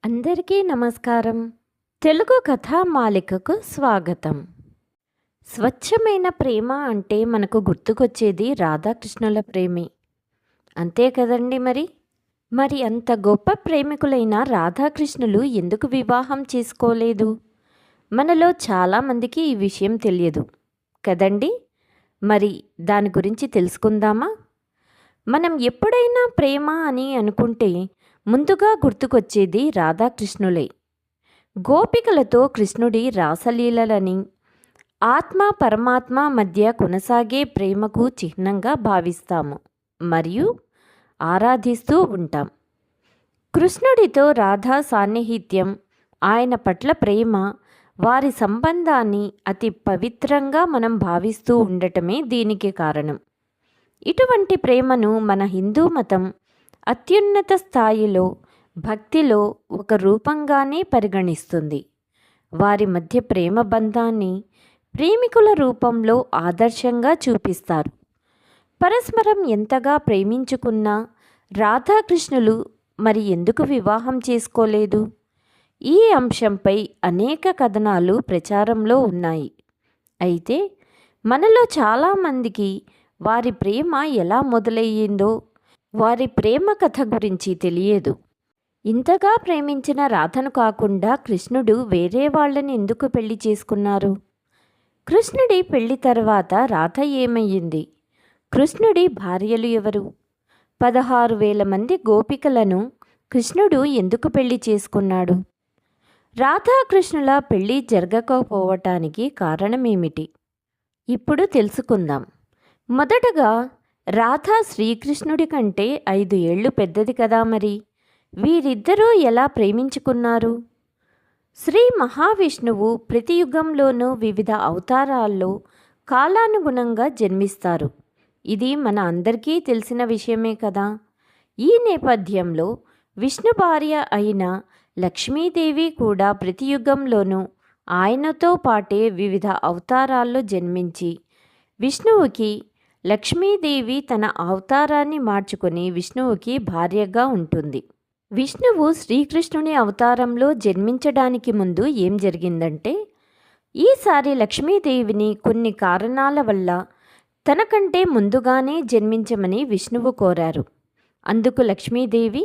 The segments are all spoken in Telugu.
అందరికీ నమస్కారం. తెలుగు కథామాలికకు స్వాగతం. స్వచ్ఛమైన ప్రేమ అంటే మనకు గుర్తుకొచ్చేది రాధాకృష్ణుల ప్రేమే. అంతే కదండి మరి. మరి అంత గొప్ప ప్రేమికులైన రాధాకృష్ణులు ఎందుకు వివాహం చేసుకోలేదు? మనలో చాలామందికి ఈ విషయం తెలియదు కదండి. మరి దాని గురించి తెలుసుకుందామా? మనం ఎప్పుడైనా ప్రేమ అని అనుకుంటే ముందుగా గుర్తుకొచ్చేది రాధాకృష్ణులే. గోపికలతో కృష్ణుడి రాసలీలలని ఆత్మ పరమాత్మ మధ్య కొనసాగే ప్రేమకు చిహ్నంగా భావిస్తాము మరియు ఆరాధిస్తూ ఉంటాం. కృష్ణుడితో రాధా సాన్నిహిత్యం, ఆయన పట్ల ప్రేమ, వారి సంబంధాన్ని అతి పవిత్రంగా మనం భావిస్తూ ఉండటమే దీనికి కారణం. ఇటువంటి ప్రేమను మన హిందూ మతం అత్యున్నత స్థాయిలో భక్తిలో ఒక రూపంగానే పరిగణిస్తుంది. వారి మధ్య ప్రేమ బంధాన్ని ప్రేమికుల రూపంలో ఆదర్శంగా చూపిస్తారు. పరస్పరం ఎంతగా ప్రేమించుకున్నా రాధాకృష్ణులు మరి ఎందుకు వివాహం చేసుకోలేదు? ఈ అంశంపై అనేక కథనాలు ప్రచారంలో ఉన్నాయి. అయితే మనలో చాలామందికి వారి ప్రేమ ఎలా మొదలయ్యిందో, వారి ప్రేమ కథ గురించి తెలియదు. ఇంతగా ప్రేమించిన రాధను కాకుండా కృష్ణుడు వేరే వాళ్ళని ఎందుకు పెళ్లి చేసుకున్నారు? కృష్ణుడి పెళ్లి తర్వాత రాధ ఏమయ్యింది? కృష్ణుడి భార్యలు ఎవరు? 16,000 మంది గోపికలను కృష్ణుడు ఎందుకు పెళ్లి చేసుకున్నాడు? రాధాకృష్ణుల పెళ్లి జరగకపోవటానికి కారణమేమిటి? ఇప్పుడు తెలుసుకుందాం. మొదటగా రాధ శ్రీకృష్ణుడి కంటే 5 ఏళ్ళు పెద్దది కదా మరి. వీరిద్దరూ ఎలా ప్రేమించుకున్నారు? శ్రీ మహావిష్ణువు ప్రతి యుగంలోనూ వివిధ అవతారాల్లో కాలానుగుణంగా జన్మిస్తారు. ఇది మన అందరికీ తెలిసిన విషయమే కదా. ఈ నేపథ్యంలో విష్ణు భార్య అయిన లక్ష్మీదేవి కూడా ప్రతి యుగంలోనూ ఆయనతో పాటే వివిధ అవతారాల్లో జన్మించి విష్ణువుకి, లక్ష్మీదేవి తన అవతారాన్ని మార్చుకొని విష్ణువుకి భార్యగా ఉంటుంది. విష్ణువు శ్రీకృష్ణుని అవతారంలో జన్మించడానికి ముందు ఏం జరిగిందంటే, ఈసారి లక్ష్మీదేవిని కొన్ని కారణాల వల్ల తనకంటే ముందుగానే జన్మించమని విష్ణువు కోరారు. అందుకు లక్ష్మీదేవి,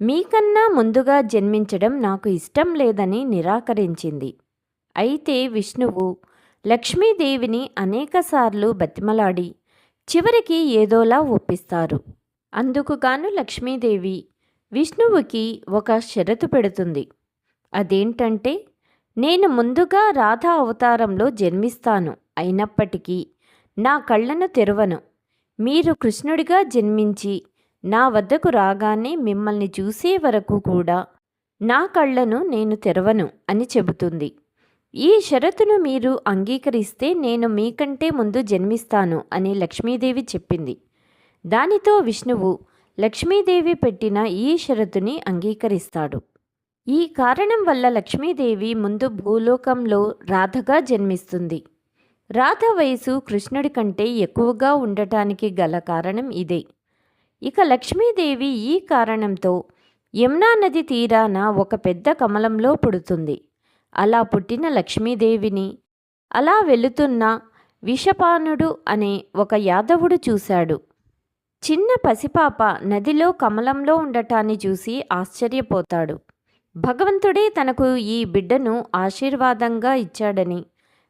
మీకన్నా ముందుగా జన్మించడం నాకు ఇష్టం లేదని నిరాకరించింది. అయితే విష్ణువు లక్ష్మీదేవిని అనేకసార్లు బతిమలాడి చివరికి ఏదోలా ఒప్పిస్తారు. అందుకుగాను లక్ష్మీదేవి విష్ణువుకి ఒక షరతు పెడుతుంది. అదేంటంటే, నేను ముందుగా రాధా అవతారంలో జన్మిస్తాను, అయినప్పటికీ నా కళ్ళను తెరవను. మీరు కృష్ణుడిగా జన్మించి నా వద్దకు రాగానే మిమ్మల్ని చూసే వరకు కూడా నా కళ్ళను నేను తెరవను అని చెబుతుంది. ఈ షరతును మీరు అంగీకరిస్తే నేను మీకంటే ముందు జన్మిస్తాను అని లక్ష్మీదేవి చెప్పింది. దానితో విష్ణువు లక్ష్మీదేవి పెట్టిన ఈ షరతుని అంగీకరిస్తాడు. ఈ కారణం వల్ల లక్ష్మీదేవి ముందు భూలోకంలో రాధగా జన్మిస్తుంది. రాధ వయసు కృష్ణుడి కంటే ఎక్కువగా ఉండటానికి గల కారణం ఇదే. ఇక లక్ష్మీదేవి ఈ కారణంతో యమునా నది తీరాన ఒక పెద్ద కమలంలో పుడుతుంది. అలా పుట్టిన లక్ష్మీదేవిని అలా వెళుతున్న విషపానుడు అనే ఒక యాదవుడు చూశాడు. చిన్న పసిపాప నదిలో కమలంలో ఉండటాన్ని చూసి ఆశ్చర్యపోతాడు. భగవంతుడే తనకు ఈ బిడ్డను ఆశీర్వాదంగా ఇచ్చాడని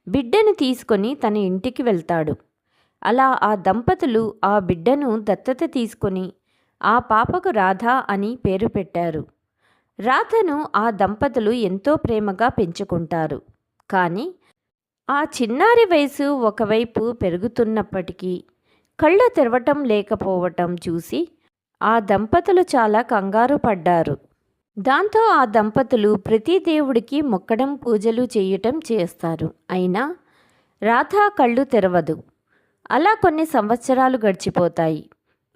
బిడ్డను తీసుకొని తన ఇంటికి వెళ్తాడు. అలా ఆ దంపతులు ఆ బిడ్డను దత్తత తీసుకొని ఆ పాపకు రాధ అని పేరు పెట్టారు. రాధను ఆ దంపతులు ఎంతో ప్రేమగా పెంచుకుంటారు. కానీ ఆ చిన్నారి వయసు ఒకవైపు పెరుగుతున్నప్పటికీ కళ్ళు తెరవటం లేకపోవటం చూసి ఆ దంపతులు చాలా కంగారు పడ్డారు. దాంతో ఆ దంపతులు ప్రతి దేవుడికి మొక్కడం, పూజలు చేయటం చేస్తారు. అయినా రాధ కళ్ళు తెరవదు. అలా కొన్ని సంవత్సరాలు గడిచిపోతాయి.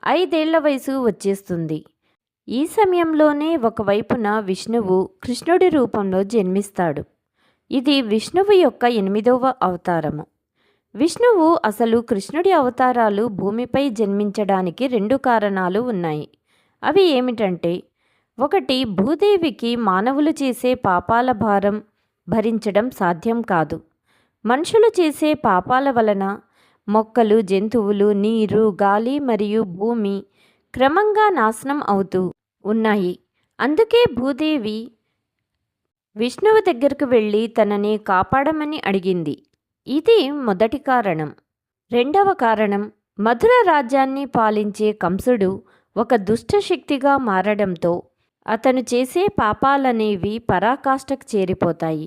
5 ఏళ్ల వయసు వచ్చేస్తుంది. ఈ సమయంలోనే ఒకవైపున విష్ణువు కృష్ణుడి రూపంలో జన్మిస్తాడు. ఇది విష్ణువు యొక్క 8వ అవతారము. విష్ణువు అసలు కృష్ణుడి అవతారాలు భూమిపై జన్మించడానికి 2 కారణాలు ఉన్నాయి. అవి ఏమిటంటే, ఒకటి, భూదేవికి మానవులు చేసే పాపాల భారం భరించడం సాధ్యం కాదు. మనుషులు చేసే పాపాల వలన మొక్కలు, జంతువులు, నీరు, గాలి మరియు భూమి క్రమంగా నాశనం అవుతూ ఉన్నాయి. అందుకే భూదేవి విష్ణువు దగ్గరకు వెళ్ళి తనని కాపాడమని అడిగింది. ఇది మొదటి కారణం. రెండవ కారణం, మధుర రాజ్యాన్ని పాలించే కంసుడు ఒక దుష్టశక్తిగా మారడంతో అతను చేసే పాపాలనేవి పరాకాష్ఠకు చేరిపోతాయి.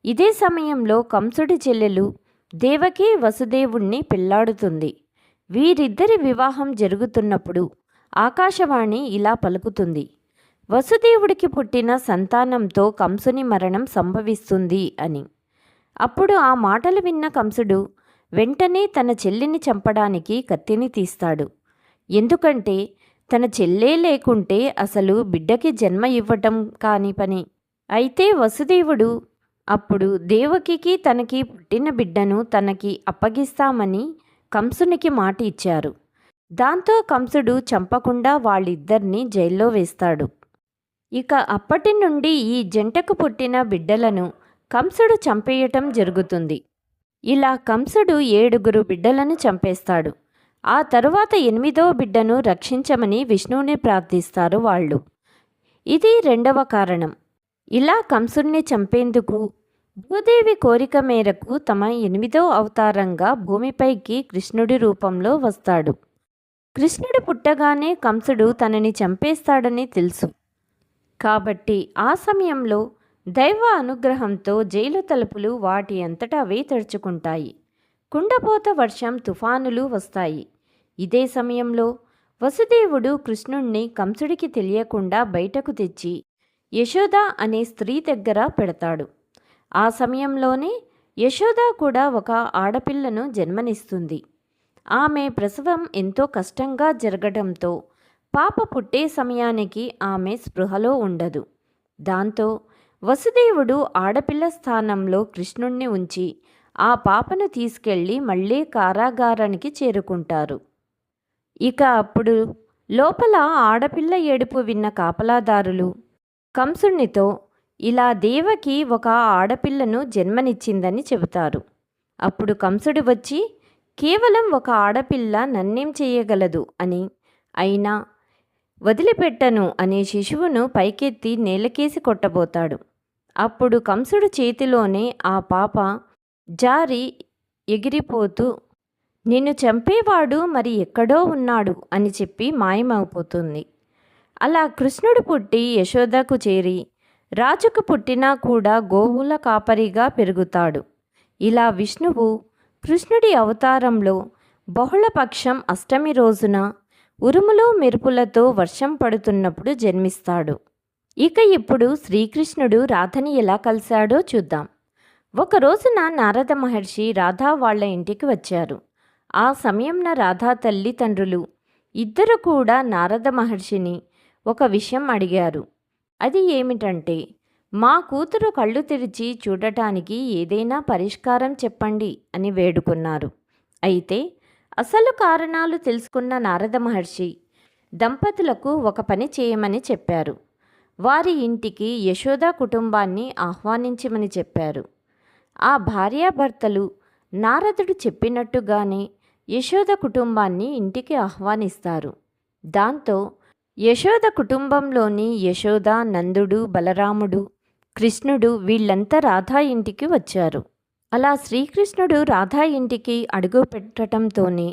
ఇదే సమయంలో కంసుడి చెల్లెలు దేవకి వసుదేవుణ్ణి పెళ్లాడుతుంది. వీరిద్దరి వివాహం జరుగుతున్నప్పుడు ఆకాశవాణి ఇలా పలుకుతుంది: వసుదేవుడికి పుట్టిన సంతానంతో కంసుని మరణం సంభవిస్తుంది అని. అప్పుడు ఆ మాటలు విన్న కంసుడు వెంటనే తన చెల్లిని చంపడానికి కత్తిని తీస్తాడు. ఎందుకంటే తన చెల్లే లేకుంటే అసలు బిడ్డకి జన్మ ఇవ్వటం కాని పని. అయితే వసుదేవుడు అప్పుడు దేవకికి తనకి పుట్టిన బిడ్డను తనకి అప్పగిస్తామని కంసునికి మాట ఇచ్చారు. దాంతో కంసుడు చంపకుండా వాళ్ళిద్దరినీ జైల్లో వేస్తాడు. ఇక అప్పటి నుండి ఈ జంటకు పుట్టిన బిడ్డలను కంసుడు చంపేయటం జరుగుతుంది. ఇలా కంసుడు 7 బిడ్డలను చంపేస్తాడు. ఆ తరువాత 8వ బిడ్డను రక్షించమని విష్ణువుని ప్రార్థిస్తారు వాళ్ళు. ఇది రెండవ కారణం. ఇలా కంసుడిని చంపేందుకు భూదేవి కోరిక మేరకు తమ 8వ అవతారంగా భూమిపైకి కృష్ణుడి రూపంలో వస్తాడు. కృష్ణుడు పుట్టగానే కంసుడు తనని చంపేస్తాడని తెలుసు. కాబట్టి ఆ సమయంలో దైవ అనుగ్రహంతో జైలు తలుపులు వాటి అంతటా అవే తెరుచుకుంటాయి. కుండపోత వర్షం, తుఫానులు వస్తాయి. ఇదే సమయంలో వసుదేవుడు కృష్ణుణ్ణి కంసుడికి తెలియకుండా బయటకు తెచ్చి యశోద అనే స్త్రీ దగ్గర పెడతాడు. ఆ సమయంలోనే యశోద కూడా ఒక ఆడపిల్లను జన్మనిస్తుంది. ఆమె ప్రసవం ఎంతో కష్టంగా జరగడంతో పాప పుట్టే సమయానికి ఆమె స్పృహలో ఉండదు. దాంతో వసుదేవుడు ఆడపిల్ల స్థానంలో కృష్ణుణ్ణి ఉంచి ఆ పాపను తీసుకెళ్ళి మళ్ళీ కారాగారానికి చేరుకుంటారు. ఇక అప్పుడు లోపల ఆడపిల్ల ఏడుపు విన్న కాపలాదారులు కంసునితో ఇలా దేవకి ఒక ఆడపిల్లను జన్మనిచ్చిందని చెబుతారు. అప్పుడు కంసుడు వచ్చి కేవలం ఒక ఆడపిల్ల నన్నేం చేయగలదు అని, అయినా వదిలిపెట్టను అనే శిశువును పైకెత్తి నేలకేసి కొట్టబోతాడు. అప్పుడు కంసుడు చేతిలోనే ఆ పాప జారి ఎగిరిపోతూ నిన్ను చంపేవాడు మరి ఎక్కడో ఉన్నాడు అని చెప్పి మాయమైపోతుంది. అలా కృష్ణుడు పుట్టి యశోదకు చేరి రాజుకు పుట్టినా కూడా గోవుల కాపరిగా పెరుగుతాడు. ఇలా విష్ణువు కృష్ణుడి అవతారంలో బహుళపక్షం అష్టమి రోజున ఉరుములు మెరుపులతో వర్షం పడుతున్నప్పుడు జన్మిస్తాడు. ఇక ఇప్పుడు శ్రీకృష్ణుడు రాధని ఎలా కలిశాడో చూద్దాం. ఒక రోజున నారద మహర్షి రాధా వాళ్ళ ఇంటికి వచ్చారు. ఆ సమయంన రాధా తల్లిదండ్రులు ఇద్దరు కూడా నారద మహర్షిని ఒక విషయం అడిగారు. అది ఏమిటంటే, మా కూతురు కళ్ళు తెరిచి చూడటానికి ఏదైనా పరిష్కారం చెప్పండి అని వేడుకున్నారు. అయితే అసలు కారణాలు తెలుసుకున్న నారద మహర్షి దంపతులకు ఒక పని చేయమని చెప్పారు. వారి ఇంటికి యశోద కుటుంబాన్ని ఆహ్వానించమని చెప్పారు. ఆ భార్యాభర్తలు నారదుడు చెప్పినట్టుగానే యశోద కుటుంబాన్ని ఇంటికి ఆహ్వానిస్తారు. దాంతో యశోద కుటుంబంలోని యశోద, నందుడు, బలరాముడు, కృష్ణుడు వీళ్ళంతా రాధా ఇంటికి వచ్చారు. అలా శ్రీకృష్ణుడు రాధా ఇంటికి అడుగు పెట్టడంతోనే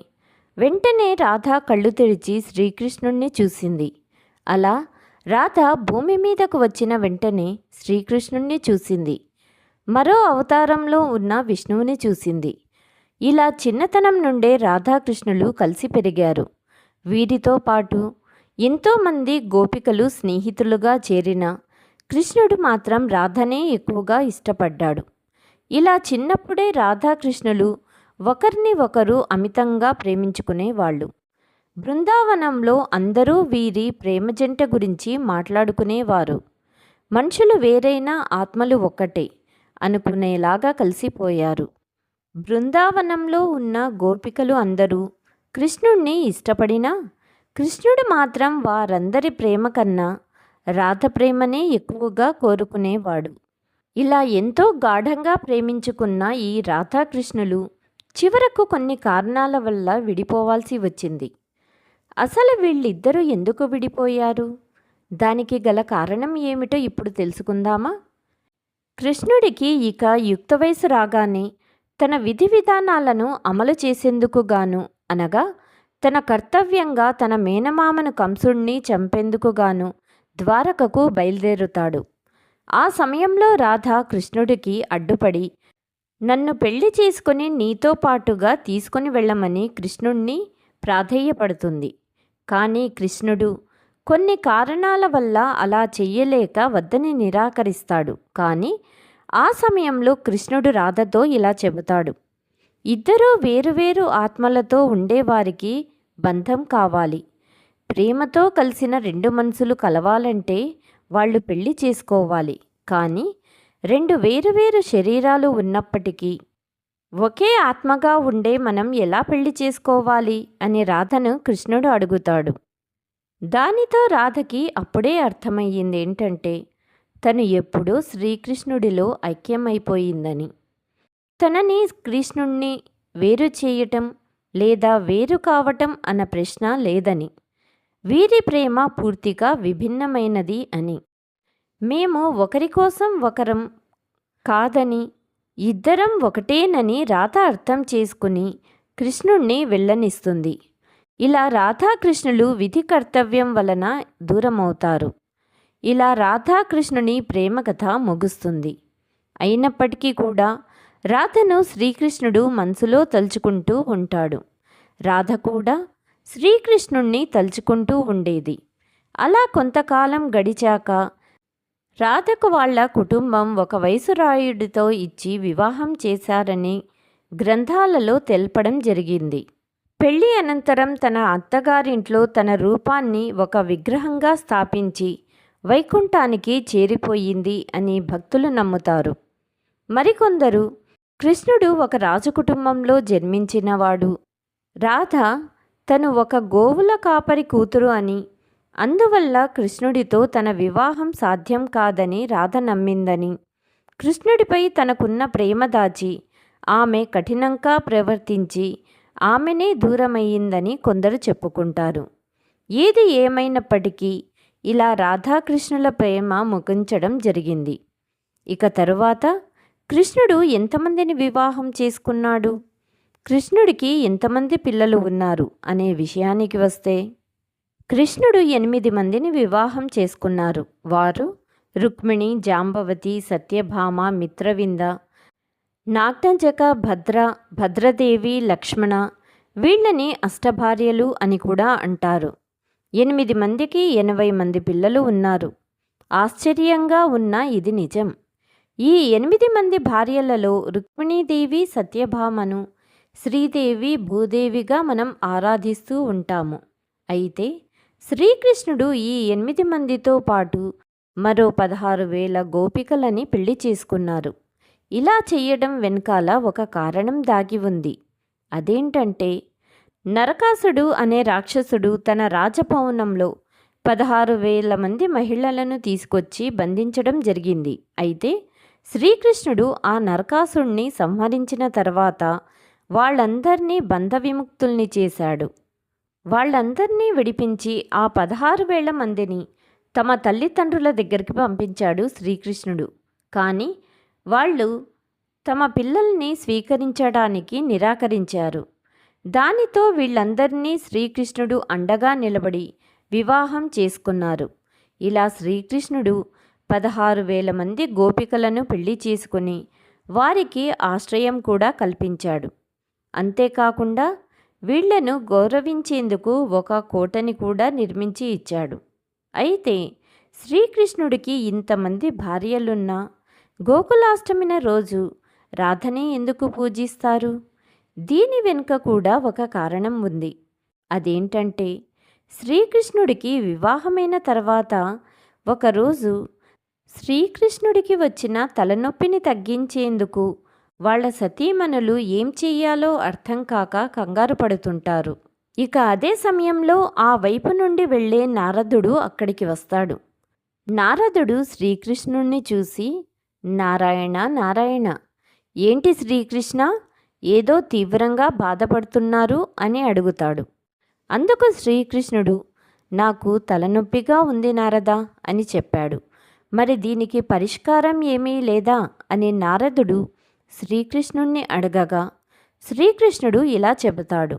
వెంటనే రాధ కళ్ళు తెరిచి శ్రీకృష్ణుణ్ణి చూసింది. అలా రాధ భూమి మీదకు వచ్చిన వెంటనే శ్రీకృష్ణుణ్ణి చూసింది. మరో అవతారంలో ఉన్న విష్ణువుని చూసింది. ఇలా చిన్నతనం నుండే రాధాకృష్ణులు కలిసి పెరిగారు. వీరితో పాటు ఎంతోమంది గోపికలు స్నేహితులుగా చేరిన కృష్ణుడు మాత్రం రాధనే ఎక్కువగా ఇష్టపడ్డాడు. ఇలా చిన్నప్పుడే రాధాకృష్ణులు ఒకరిని ఒకరు అమితంగా ప్రేమించుకునేవాళ్ళు. బృందావనంలో అందరూ వీరి ప్రేమ జంట గురించి మాట్లాడుకునేవారు. మనుషులు వేరైనా ఆత్మలు ఒక్కటే అనుకునేలాగా కలిసిపోయారు. బృందావనంలో ఉన్న గోపికలు అందరూ కృష్ణుణ్ణి ఇష్టపడినా కృష్ణుడు మాత్రం వారందరి ప్రేమ కన్నా రాధ ప్రేమనే ఎక్కువగా కోరుకునేవాడు. ఇలా ఎంతో గాఢంగా ప్రేమించుకున్న ఈ రాధాకృష్ణులు చివరకు కొన్ని కారణాల వల్ల విడిపోవాల్సి వచ్చింది. అసలు వీళ్ళిద్దరూ ఎందుకు విడిపోయారు? దానికి గల కారణం ఏమిటో ఇప్పుడు తెలుసుకుందామా? కృష్ణుడికి ఇక యుక్త వయసు రాగానే తన విధి విధానాలను అమలు చేసేందుకు గాను, అనగా తన కర్తవ్యంగా తన మేనమామను కంసుణ్ణి చంపేందుకు గాను ద్వారకకు బయలుదేరుతాడు. ఆ సమయంలో రాధ కృష్ణుడికి అడ్డుపడి నన్ను పెళ్లి చేసుకుని నీతో పాటుగా తీసుకుని వెళ్ళమని కృష్ణుణ్ణి ప్రాధేయపడుతుంది. కానీ కృష్ణుడు కొన్ని కారణాల వల్ల అలా చెయ్యలేక వద్దని నిరాకరిస్తాడు. కానీ ఆ సమయంలో కృష్ణుడు రాధతో ఇలా చెబుతాడు: ఇద్దరూ వేరువేరు ఆత్మలతో ఉండేవారికి బంధం కావాలి. ప్రేమతో కలిసిన రెండు మనసులు కలవాలంటే వాళ్ళు పెళ్లి చేసుకోవాలి. కానీ రెండు వేరువేరు శరీరాలు ఉన్నప్పటికీ ఒకే ఆత్మగా ఉండే మనం ఎలా పెళ్లి చేసుకోవాలి అని రాధను కృష్ణుడు అడుగుతాడు. దానితో రాధకి అప్పుడే అర్థమయ్యింది ఏంటంటే తను ఎప్పుడూ శ్రీకృష్ణుడిలో ఐక్యమైపోయిందని. తనని కృష్ణుణ్ణి వేరు చేయటం లేదా వేరు కావటం అన్న ప్రశ్న లేదని, వీరి ప్రేమ పూర్తిగా విభిన్నమైనది అని, మేము ఒకరి కోసం ఒకరం కాదని ఇద్దరం ఒకటేనని రాధ అర్థం చేసుకుని కృష్ణుణ్ణి వెళ్ళనిస్తుంది. ఇలా రాధాకృష్ణులు విధి కర్తవ్యం వలన దూరమవుతారు. ఇలా రాధాకృష్ణుని ప్రేమ కథ ముగుస్తుంది. అయినప్పటికీ కూడా రాధను శ్రీకృష్ణుడు మనసులో తలుచుకుంటూ ఉంటాడు. రాధ కూడా శ్రీకృష్ణుణ్ణి తలుచుకుంటూ ఉండేది. అలా కొంతకాలం గడిచాక రాధకు వాళ్ళ కుటుంబం ఒక వయసురాయుడితో ఇచ్చి వివాహం చేశారని గ్రంథాలలో తెలపడం జరిగింది. పెళ్లి అనంతరం తన అత్తగారింట్లో తన రూపాన్ని ఒక విగ్రహంగా స్థాపించి వైకుంఠానికి చేరిపోయింది అని భక్తులు నమ్ముతారు. మరికొందరు కృష్ణుడు ఒక రాజకుటుంబంలో జన్మించినవాడు, రాధ తను ఒక గోవుల కాపరి కూతురు అని, అందువల్ల కృష్ణుడితో తన వివాహం సాధ్యం కాదని రాధ నమ్మిందని, కృష్ణుడిపై తనకున్న ప్రేమ దాచి ఆమె కఠినంగా ప్రవర్తించి ఆమెనే దూరమయ్యిందని కొందరు చెప్పుకుంటారు. ఏది ఏమైనప్పటికీ ఇలా రాధాకృష్ణుల ప్రేమ ముగించడం జరిగింది. ఇక తరువాత కృష్ణుడు ఎంతమందిని వివాహం చేసుకున్నాడు, కృష్ణుడికి ఎంతమంది పిల్లలు ఉన్నారు అనే విషయానికి వస్తే, కృష్ణుడు 8 మందిని వివాహం చేసుకున్నారు. వారు రుక్మిణి, జాంబవతి, సత్యభామ, మిత్రవింద, నాగ్నజక, భద్రదేవి, లక్ష్మణ. వీళ్ళని అష్టభార్యలు అని కూడా అంటారు. 8 మందికి 80 మంది పిల్లలు ఉన్నారు. ఆశ్చర్యంగా ఉన్న ఇది నిజం. ఈ 8 మంది భార్యలలో రుక్మిణీదేవి, సత్యభామను శ్రీదేవి, భూదేవిగా మనం ఆరాధిస్తూ ఉంటాము. అయితే శ్రీకృష్ణుడు ఈ 8 మందితో పాటు మరో 16,000 గోపికలని పెళ్లి చేసుకున్నారు. ఇలా చెయ్యడం వెనకాల ఒక కారణం దాగి ఉంది. అదేంటంటే నరకాసుడు అనే రాక్షసుడు తన రాజభవనంలో 16,000 మంది మహిళలను తీసుకొచ్చి బంధించడం జరిగింది. అయితే శ్రీకృష్ణుడు ఆ నరకాసుడిని సంహరించిన తర్వాత వాళ్ళందరినీ బంధ విముక్తుల్ని చేశాడు. వాళ్ళందరినీ విడిపించి ఆ 16,000 మందిని తమ తల్లిదండ్రుల దగ్గరికి పంపించాడు శ్రీకృష్ణుడు. కానీ వాళ్ళు తమ పిల్లల్ని స్వీకరించడానికి నిరాకరించారు. దానితో వీళ్ళందరినీ శ్రీకృష్ణుడు అండగా నిలబడి వివాహం చేసుకున్నారు. ఇలా శ్రీకృష్ణుడు 16,000 మంది గోపికలను పెళ్లి చేసుకుని వారికి ఆశ్రయం కూడా కల్పించాడు. అంతేకాకుండా వీళ్లను గౌరవించేందుకు ఒక కోటని కూడా నిర్మించి ఇచ్చాడు. అయితే శ్రీకృష్ణుడికి ఇంతమంది భార్యలున్నా గోకులాష్టమిన రోజు రాధనే ఎందుకు పూజిస్తారు? దీని వెనుక కూడా ఒక కారణం ఉంది. అదేంటంటే శ్రీకృష్ణుడికి వివాహమైన తర్వాత ఒకరోజు శ్రీకృష్ణుడికి వచ్చిన తలనొప్పిని తగ్గించేందుకు వాళ్ళ సతీమణులు ఏం చెయ్యాలో అర్థం కాక కంగారు పడుతుంటారు. ఇక అదే సమయంలో ఆ వైపు నుండి వెళ్ళే నారదుడు అక్కడికి వస్తాడు. నారదుడు శ్రీకృష్ణుణ్ణి చూసి, నారాయణ నారాయణ, ఏంటి శ్రీకృష్ణ, ఏదో తీవ్రంగా బాధపడుతున్నారు అని అడుగుతాడు. అందుకు శ్రీకృష్ణుడు, నాకు తలనొప్పిగా ఉంది నారదా అని చెప్పాడు. మరి దీనికి పరిష్కారం ఏమీ లేదా అని నారదుడు శ్రీకృష్ణుణ్ణి అడగగా, శ్రీకృష్ణుడు ఇలా చెబుతాడు,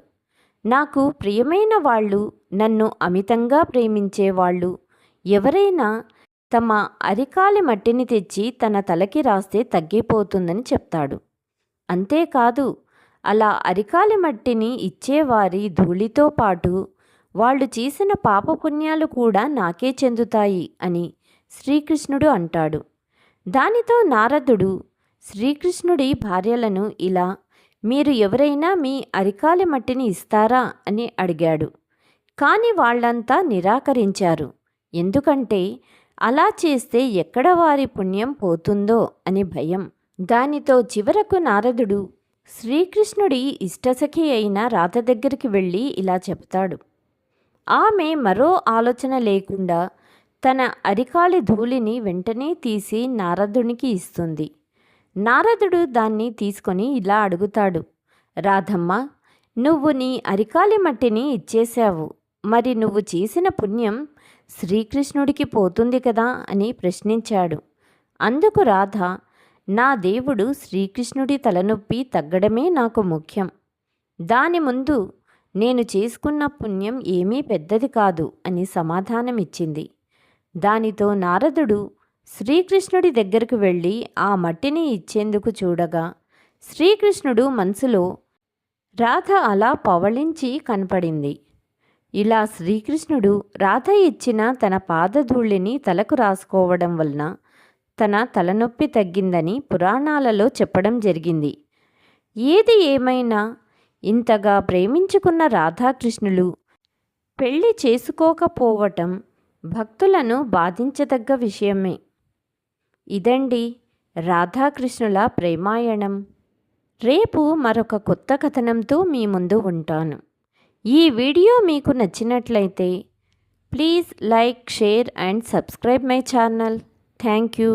నాకు ప్రియమైన వాళ్ళు, నన్ను అమితంగా ప్రేమించేవాళ్ళు ఎవరైనా తమ అరికాలి మట్టిని తెచ్చి తన తలకి రాస్తే తగ్గిపోతుందని చెప్తాడు. అంతేకాదు, అలా అరికాలి మట్టిని ఇచ్చేవారి ధూళితో పాటు వాళ్ళు చేసిన పాపపుణ్యాలు కూడా నాకే చెందుతాయి అని శ్రీకృష్ణుడు అంటాడు. దానితో నారదుడు శ్రీకృష్ణుడి భార్యలను ఇలా, మీరు ఎవరైనా మీ అరికాలి మట్టిని ఇస్తారా అని అడిగాడు. కానీ వాళ్ళంతా నిరాకరించారు. ఎందుకంటే అలా చేస్తే ఎక్కడ వారి పుణ్యం పోతుందో అని భయం. దానితో చివరకు నారదుడు శ్రీకృష్ణుడి ఇష్టసఖి అయిన రాధ దగ్గరికి వెళ్ళి ఇలా చెప్తాడు. ఆమె మరో ఆలోచన లేకుండా తన అరికాలి ధూళిని వెంటనే తీసి నారదునికి ఇస్తుంది. నారదుడు దాన్ని తీసుకొని ఇలా అడుగుతాడు, రాధమ్మ, నువ్వు నీ అరికాలి మట్టిని ఇచ్చేశావు, మరి నువ్వు చేసిన పుణ్యం శ్రీకృష్ణుడికి పోతుంది కదా అని ప్రశ్నించాడు. అందుకు రాధ, నా దేవుడు శ్రీకృష్ణుడి తలనొప్పి తగ్గడమే నాకు ముఖ్యం. దాని ముందు నేను చేసుకున్న పుణ్యం ఏమీ పెద్దది కాదు అని సమాధానమిచ్చింది. దానితో నారదుడు శ్రీకృష్ణుడి దగ్గరకు వెళ్ళి ఆ మట్టిని ఇచ్చేందుకు చూడగా, శ్రీకృష్ణుడు మనసులో, రాధ అలా పవళించి కనపడింది. ఇలా శ్రీకృష్ణుడు రాధ ఇచ్చిన తన పాదధూళిని తలకు రాసుకోవడం వలన తన తలనొప్పి తగ్గిందని పురాణాలలో చెప్పడం జరిగింది. ఏది ఏమైనా ఇంతగా ప్రేమించుకున్న రాధాకృష్ణులు పెళ్లి చేసుకోకపోవటం భక్తులను బాధించదగ్గ విషయమే. ఇదండి రాధాకృష్ణుల ప్రేమాయణం. రేపు మరొక కొత్త కథనంతో మీ ముందు ఉంటాను. ఈ వీడియో మీకు నచ్చినట్లయితే please like, share and subscribe my channel. Thank you.